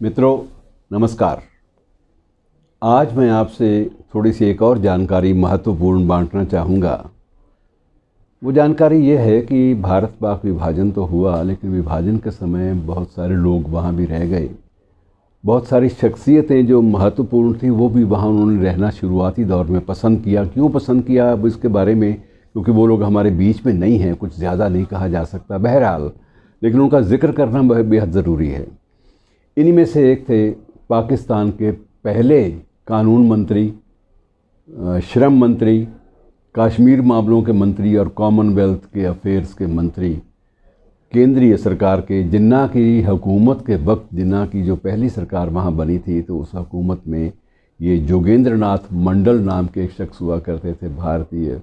मित्रों नमस्कार। आज मैं आपसे थोड़ी सी एक और जानकारी महत्वपूर्ण बांटना चाहूँगा। वो जानकारी ये है कि भारत पाक विभाजन तो हुआ, लेकिन विभाजन के समय बहुत सारे लोग वहाँ भी रह गए। बहुत सारी शख्सियतें जो महत्वपूर्ण थी वो भी वहाँ उन्होंने रहना शुरुआती दौर में पसंद किया। क्यों पसंद किया अब इसके बारे में, क्योंकि वो लोग हमारे बीच में नहीं हैं, कुछ ज़्यादा नहीं कहा जा सकता बहरहाल, लेकिन उनका जिक्र करना बेहद ज़रूरी है। इन्हीं में से एक थे पाकिस्तान के पहले कानून मंत्री, श्रम मंत्री, कश्मीर मामलों के मंत्री और कॉमनवेल्थ के अफेयर्स के मंत्री, केंद्रीय सरकार के। जिन्ना की हुकूमत के वक्त, जिन्ना की जो पहली सरकार वहाँ बनी थी, तो उस हुकूमत में ये जोगेंद्र नाथ मंडल नाम के एक शख्स हुआ करते थे, भारतीय।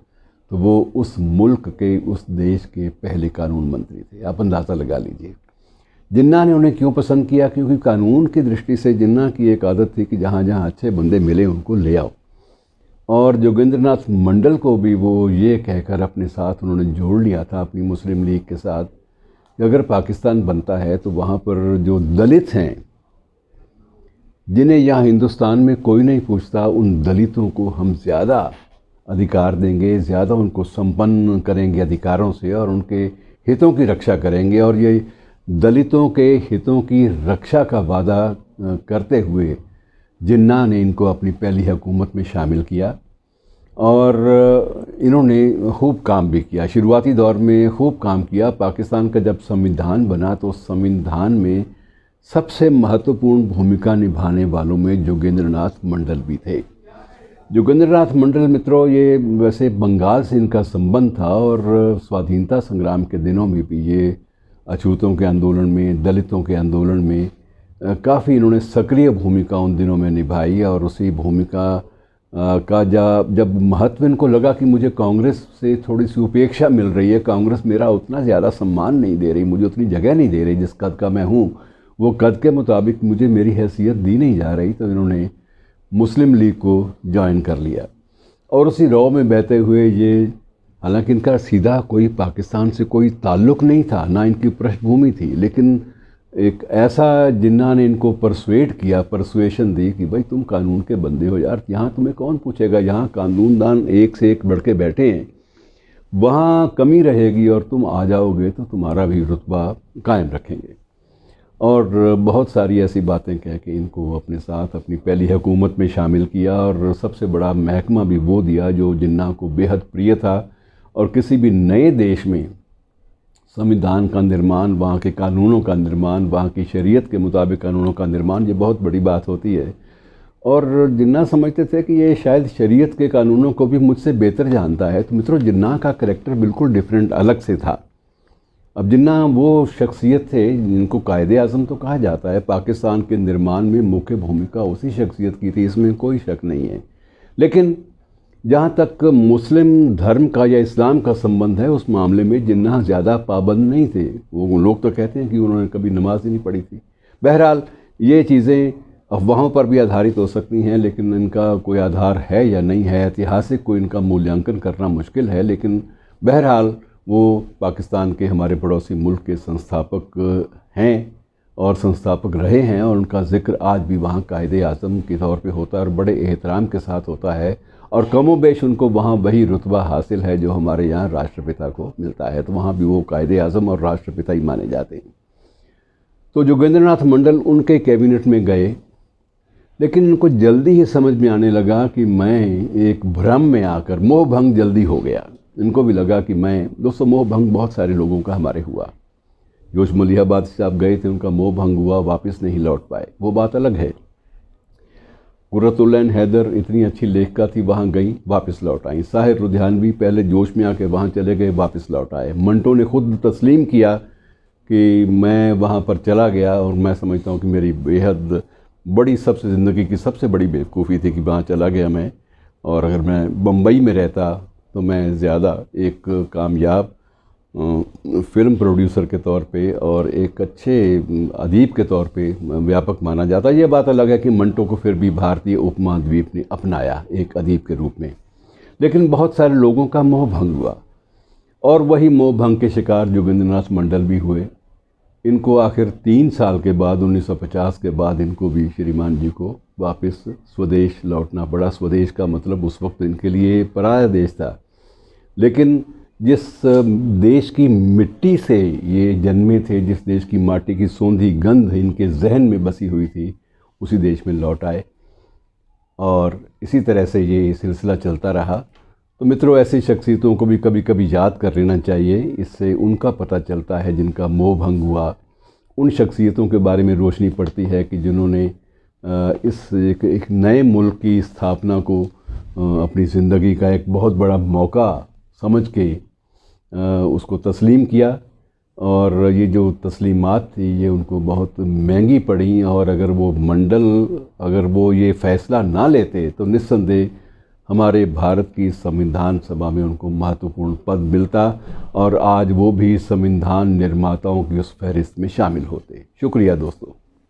तो वो उस मुल्क के, उस देश के पहले कानून मंत्री थे। आप अंदाज़ा लगा लीजिए जिन्ना ने उन्हें क्यों पसंद किया। क्योंकि कानून की दृष्टि से जिन्ना की एक आदत थी कि जहाँ जहाँ अच्छे बंदे मिले उनको ले आओ। और जोगेंद्र नाथ मंडल को भी वो ये कहकर अपने साथ उन्होंने जोड़ लिया था अपनी मुस्लिम लीग के साथ कि अगर पाकिस्तान बनता है तो वहाँ पर जो दलित हैं, जिन्हें यहाँ हिंदुस्तान में कोई नहीं पूछता, उन दलितों को हम ज़्यादा अधिकार देंगे, ज़्यादा उनको संपन्न करेंगे अधिकारों से और उनके हितों की रक्षा करेंगे। और ये दलितों के हितों की रक्षा का वादा करते हुए जिन्ना ने इनको अपनी पहली हुकूमत में शामिल किया और इन्होंने खूब काम भी किया। शुरुआती दौर में खूब काम किया। पाकिस्तान का जब संविधान बना तो संविधान में सबसे महत्वपूर्ण भूमिका निभाने वालों में जोगेंद्र नाथ मंडल भी थे। जोगेंद्र नाथ मंडल मित्रों, ये वैसे बंगाल से इनका संबंध था और स्वाधीनता संग्राम के दिनों में भी ये अछूतों के आंदोलन में, दलितों के आंदोलन में काफ़ी इन्होंने सक्रिय भूमिका उन दिनों में निभाई। और उसी भूमिका का जब महत्व इनको लगा कि मुझे कांग्रेस से थोड़ी सी उपेक्षा मिल रही है, कांग्रेस मेरा उतना ज़्यादा सम्मान नहीं दे रही, मुझे उतनी जगह नहीं दे रही जिस कद का मैं हूँ, वो कद के मुताबिक मुझे मेरी हैसियत दी नहीं जा रही, तो इन्होंने मुस्लिम लीग को ज्वाइन कर लिया। और उसी रौ में बहते हुए ये, हालांकि इनका सीधा कोई पाकिस्तान से कोई ताल्लुक़ नहीं था, ना इनकी पृष्ठभूमि थी, लेकिन एक ऐसा जिन्ना ने इनको परसुएड किया, परसुएशन दी कि भाई तुम कानून के बंदे हो यार, यहाँ तुम्हें कौन पूछेगा, यहाँ कानूनदान एक से एक बढ़ के बैठे हैं, वहाँ कमी रहेगी और तुम आ जाओगे तो तुम्हारा भी रुतबा कायम रखेंगे। और बहुत सारी ऐसी बातें कह के इनको अपने साथ अपनी पहली हुकूमत में शामिल किया और सबसे बड़ा महकमा भी वो दिया जो जिन्ना को बेहद प्रिय था। और किसी भी नए देश में संविधान का निर्माण, वहाँ के कानूनों का निर्माण, वहाँ की शरीयत के मुताबिक कानूनों का निर्माण, ये बहुत बड़ी बात होती है। और जिन्ना समझते थे कि ये शायद शरीयत के कानूनों को भी मुझसे बेहतर जानता है। तो मित्रों, जिन्ना का करैक्टर बिल्कुल डिफरेंट, अलग से था। अब जिन्ना वो शख्सियत थे जिनको कायदे आज़म तो कहा जाता है। पाकिस्तान के निर्माण में मुख्य भूमिका उसी शख्सियत की थी, इसमें कोई शक नहीं है। लेकिन जहाँ तक मुस्लिम धर्म का या इस्लाम का संबंध है, उस मामले में जिन्ना ज़्यादा पाबंद नहीं थे। वो लोग तो कहते हैं कि उन्होंने कभी नमाज ही नहीं पढ़ी थी। बहरहाल ये चीज़ें अफवाहों पर भी आधारित हो सकती हैं, लेकिन इनका कोई आधार है या नहीं है, ऐतिहासिक कोई इनका मूल्यांकन करना मुश्किल है। लेकिन बहरहाल वो पाकिस्तान के हमारे पड़ोसी मुल्क के संस्थापक हैं और संस्थापक रहे हैं, और उनका ज़िक्र आज भी वहाँ कायदे आज़म के तौर पे होता है और बड़े एहतराम के साथ होता है। और कमोबेश उनको वहाँ वही रुतबा हासिल है जो हमारे यहाँ राष्ट्रपिता को मिलता है, तो वहाँ भी वो कायदे आज़म और राष्ट्रपिता ही माने जाते हैं। तो जोगेंद्र नाथ मंडल उनके कैबिनेट में गए, लेकिन उनको जल्दी ही समझ में आने लगा कि मैं एक भ्रम में आकर, मोह भंग जल्दी हो गया। इनको भी लगा कि मैं, दोस्तों मोह भंग बहुत सारे लोगों का हमारे हुआ। जोश मलिहाबाद से आप गए थे, उनका मोह भंग हुआ, वापस नहीं लौट पाए, वो बात अलग है। कुर्रतुल-ऐन हैदर इतनी अच्छी लेखिका थी, वहाँ गई, वापस लौट आई। साहिर लुधियानवी पहले जोश में आके वहाँ चले गए, वापस लौट आए। मंटो ने खुद तस्लीम किया कि मैं वहाँ पर चला गया और मैं समझता हूँ कि मेरी बेहद बड़ी, सबसे ज़िंदगी की सबसे बड़ी बेवकूफ़ी थी कि वहाँ चला गया मैं, और अगर मैं बम्बई में रहता तो मैं ज़्यादा एक कामयाब फ़िल्म प्रोड्यूसर के तौर पे और एक अच्छे अदीब के तौर पे व्यापक माना जाता। ये बात अलग है कि मंटो को फिर भी भारतीय उपमहाद्वीप ने अपनाया एक अदीब के रूप में, लेकिन बहुत सारे लोगों का मोह भंग हुआ और वही मोह भंग के शिकार जोगेंद्र नाथ मंडल भी हुए। इनको आखिर 3 साल के बाद 1950 के बाद इनको भी श्रीमान जी को वापस स्वदेश लौटना पड़ा। स्वदेश का मतलब उस वक्त इनके लिए पराया देश था, लेकिन जिस देश की मिट्टी से ये जन्मे थे, जिस देश की माटी की सौंधी गंध इनके जहन में बसी हुई थी, उसी देश में लौट आए और इसी तरह से ये सिलसिला चलता रहा। तो मित्रों, ऐसी शख्सियतों को भी कभी कभी याद कर लेना चाहिए। इससे उनका पता चलता है जिनका मोह भंग हुआ, उन शख्सियतों के बारे में रोशनी पड़ती है कि जिन्होंने इस एक नए मुल्क की स्थापना को अपनी ज़िंदगी का एक बहुत बड़ा मौका समझ के उसको तस्लीम किया। और ये जो तस्लीमात थी ये उनको बहुत महंगी पड़ी, और अगर वो ये फ़ैसला ना लेते तो निस्संदेह हमारे भारत की संविधान सभा में उनको महत्वपूर्ण पद मिलता और आज वो भी संविधान निर्माताओं की उस फहरिस्त में शामिल होते। शुक्रिया दोस्तों।